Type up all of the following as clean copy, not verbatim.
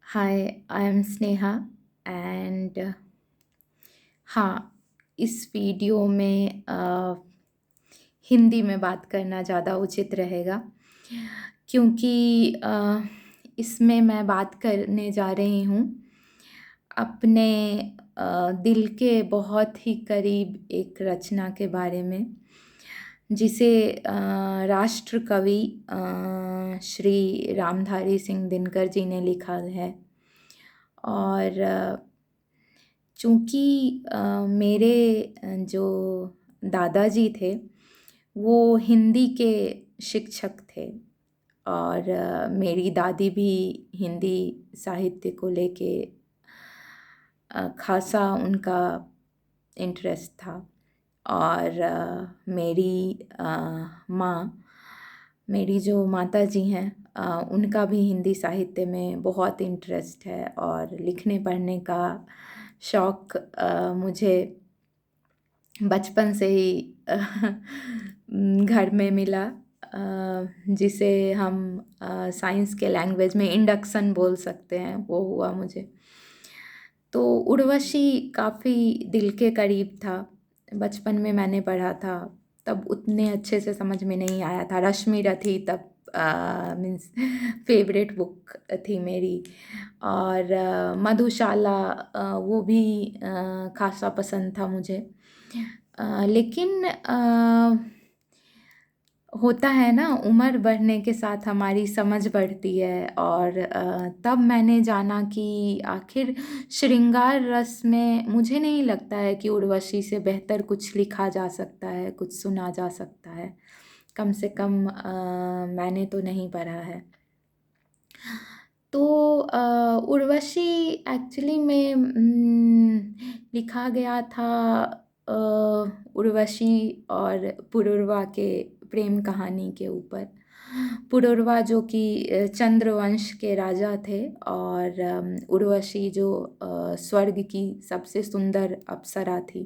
Hi, I am Sneha and हाँ, इस video में हिंदी में बात करना ज़्यादा उचित रहेगा क्योंकि इसमें मैं बात करने जा रही हूँ अपने दिल के बहुत ही करीब एक रचना के बारे में जिसे राष्ट्र कवि श्री रामधारी सिंह दिनकर जी ने लिखा है और चूँकि मेरे जो दादाजी थे वो हिंदी के शिक्षक थे और मेरी दादी भी हिंदी साहित्य को लेके ख़ासा उनका इंटरेस्ट था और मेरी माँ मेरी जो माताजी हैं उनका भी हिंदी साहित्य में बहुत इंटरेस्ट है और लिखने पढ़ने का शौक़ मुझे बचपन से ही घर में मिला जिसे हम साइंस के लैंग्वेज में इंडक्शन बोल सकते हैं, वो हुआ मुझे। तो उर्वशी काफ़ी दिल के करीब था। बचपन में मैंने पढ़ा था, तब उतने अच्छे से समझ में नहीं आया था। रश्मि रथी तब मीन्स फेवरेट बुक थी मेरी और मधुशाला वो भी ख़ासा पसंद था मुझे। लेकिन होता है ना, उम्र बढ़ने के साथ हमारी समझ बढ़ती है और तब मैंने जाना कि आखिर श्रृंगार रस में मुझे नहीं लगता है कि उर्वशी से बेहतर कुछ लिखा जा सकता है, कुछ सुना जा सकता है। कम से कम मैंने तो नहीं पढ़ा है। तो उर्वशी एक्चुअली में लिखा गया था उर्वशी और पुरुरवा के प्रेम कहानी के ऊपर। पुरुरवा जो कि चंद्रवंश के राजा थे और उर्वशी जो स्वर्ग की सबसे सुंदर अप्सरा थी।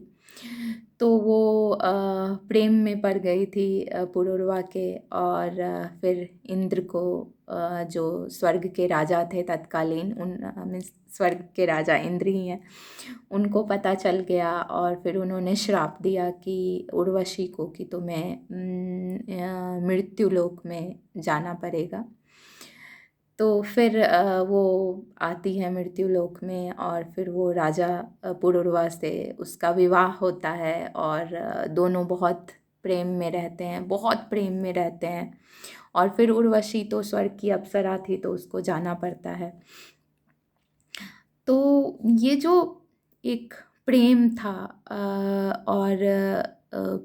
तो वो प्रेम में पड़ गई थी पुरुरवा के और फिर इंद्र को जो स्वर्ग के राजा थे तत्कालीन मीन्स स्वर्ग के राजा इंद्र ही हैं, उनको पता चल गया और फिर उन्होंने श्राप दिया कि उर्वशी को कि तुम्हें मृत्युलोक में जाना पड़ेगा। तो फिर वो आती है मृत्युलोक में और फिर वो राजा पुरुरवा से उसका विवाह होता है और दोनों बहुत प्रेम में रहते हैं, बहुत प्रेम में रहते हैं और फिर उर्वशी तो स्वर्ग की अप्सरा थी तो उसको जाना पड़ता है। तो ये जो एक प्रेम था और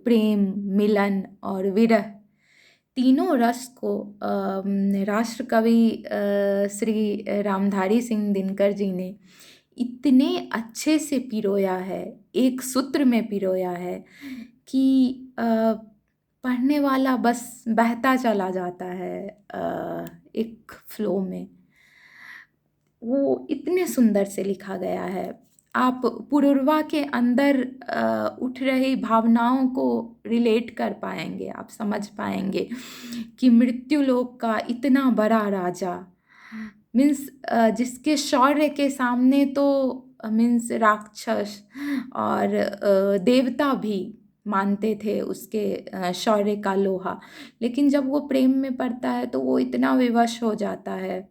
प्रेम, मिलन और विरह तीनों रस को राष्ट्रकवि श्री रामधारी सिंह दिनकर जी ने इतने अच्छे से पिरोया है, एक सूत्र में पिरोया है कि पढ़ने वाला बस बहता चला जाता है एक फ्लो में। वो इतने सुंदर से लिखा गया है। आप पुरुरवा के अंदर उठ रही भावनाओं को रिलेट कर पाएंगे, आप समझ पाएंगे कि मृत्युलोक का इतना बड़ा राजा मीन्स जिसके शौर्य के सामने तो मीन्स राक्षस और देवता भी मानते थे उसके शौर्य का लोहा, लेकिन जब वो प्रेम में पड़ता है तो वो इतना विवश हो जाता है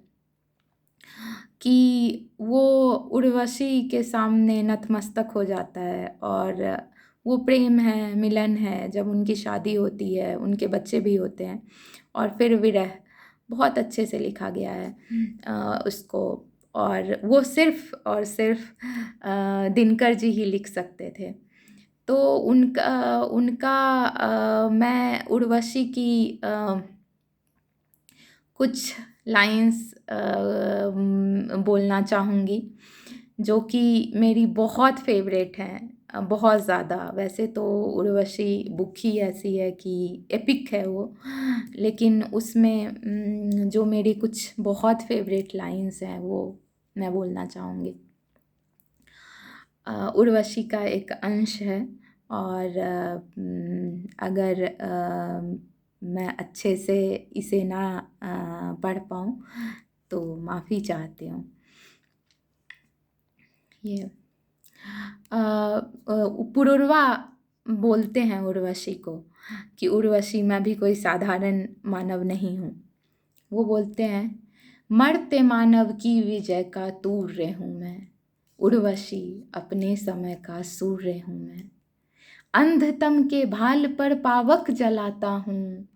कि वो उर्वशी के सामने नतमस्तक हो जाता है और वो प्रेम है, मिलन है, जब उनकी शादी होती है, उनके बच्चे भी होते हैं और फिर विरह बहुत अच्छे से लिखा गया है उसको और वो सिर्फ़ और सिर्फ़ दिनकर जी ही लिख सकते थे। तो उनका उनका मैं उर्वशी की कुछ लाइन्स बोलना चाहूँगी जो कि मेरी बहुत फ़ेवरेट हैं, बहुत ज़्यादा। वैसे तो उर्वशी बुक ही ऐसी है कि एपिक है वो, लेकिन उसमें जो मेरी कुछ बहुत फ़ेवरेट लाइन्स हैं वो मैं बोलना चाहूँगी। उर्वशी का एक अंश है और अगर मैं अच्छे से इसे ना पढ़ पाऊँ तो माफ़ी चाहती हूँ। ये पुरुरवा बोलते हैं उर्वशी को कि उर्वशी मैं भी कोई साधारण मानव नहीं हूँ। वो बोलते हैं, मरते मानव की विजय का तूर्य हूँ मैं, उर्वशी अपने समय का सूर्य हूँ मैं। अंधतम के भाल पर पावक जलाता हूँ,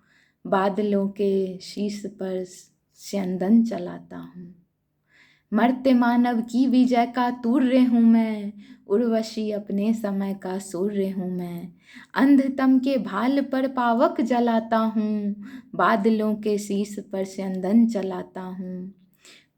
बादलों के शीश पर स्यंदन चलाता हूँ। मर्त्य मानव की विजय का तूर्य हूँ मैं, उर्वशी अपने समय का सूर्य हूँ मैं। अंधतम के भाल पर पावक जलाता हूँ, बादलों के शीश पर स्यंदन चलाता हूँ।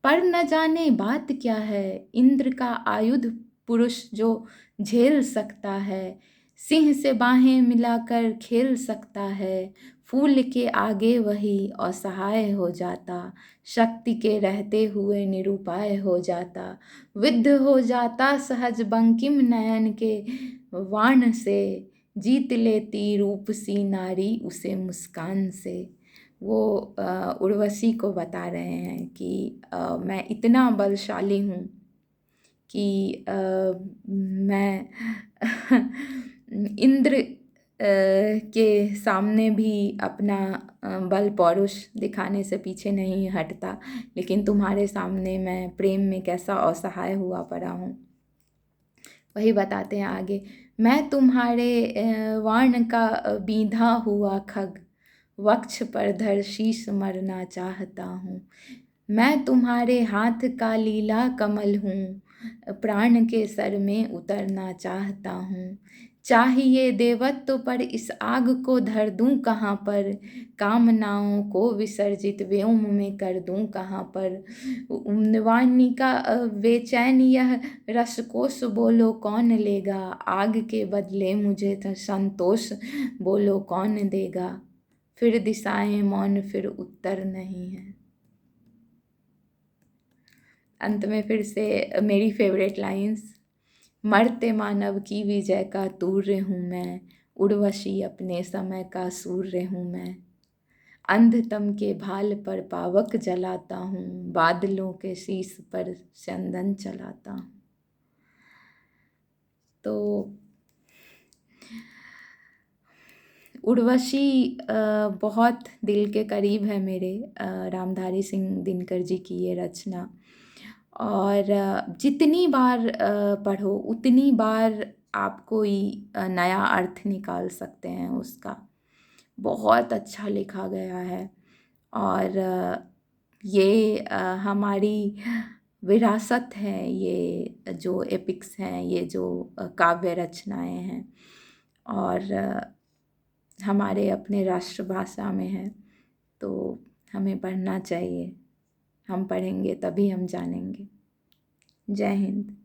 पर न जाने बात क्या है, इंद्र का आयुध पुरुष जो झेल सकता है, सिंह से बाहें मिलाकर खेल सकता है। फूल के आगे वही असहाय हो जाता, शक्ति के रहते हुए निरुपाय हो जाता। विद्ध हो जाता सहज बंकिम नयन के वाण से, जीत लेती रूपसी नारी उसे मुस्कान से। वो उर्वशी को बता रहे हैं कि मैं इतना बलशाली हूँ कि मैं इंद्र के सामने भी अपना बल पौरुष दिखाने से पीछे नहीं हटता, लेकिन तुम्हारे सामने मैं प्रेम में कैसा असहाय हुआ पड़ा हूँ। वही बताते हैं आगे, मैं तुम्हारे वाण का बीधा हुआ खग, वक्ष पर धर शीश मरना चाहता हूँ। मैं तुम्हारे हाथ का लीला कमल हूँ, प्राण के सर में उतरना चाहता हूँ। चाहिए देवत्व पर इस आग को धर दूँ कहाँ पर, कामनाओं को विसर्जित व्योम में कर दूँ कहाँ पर। वाणी का बेचैन यह रसकोश बोलो कौन लेगा, आग के बदले मुझे तो संतोष बोलो कौन देगा। फिर दिशाएं मौन, फिर उत्तर नहीं है। अंत में फिर से मेरी फेवरेट लाइंस, मरते मानव की विजय का तूर्य हूँ मैं, उर्वशी अपने समय का सूर्य हूँ मैं। अंधतम के भाल पर पावक जलाता हूँ, बादलों के शीश पर चंदन चलाता हूँ। तो उर्वशी बहुत दिल के करीब है मेरे, रामधारी सिंह दिनकर जी की ये रचना। और जितनी बार पढ़ो उतनी बार आप कोई नया अर्थ निकाल सकते हैं उसका। बहुत अच्छा लिखा गया है। और ये हमारी विरासत है, ये जो एपिक्स हैं, ये जो काव्य रचनाएं हैं, और हमारे अपने राष्ट्रभाषा में है, तो हमें पढ़ना चाहिए। हम पढ़ेंगे तभी हम जानेंगे। जय हिंद।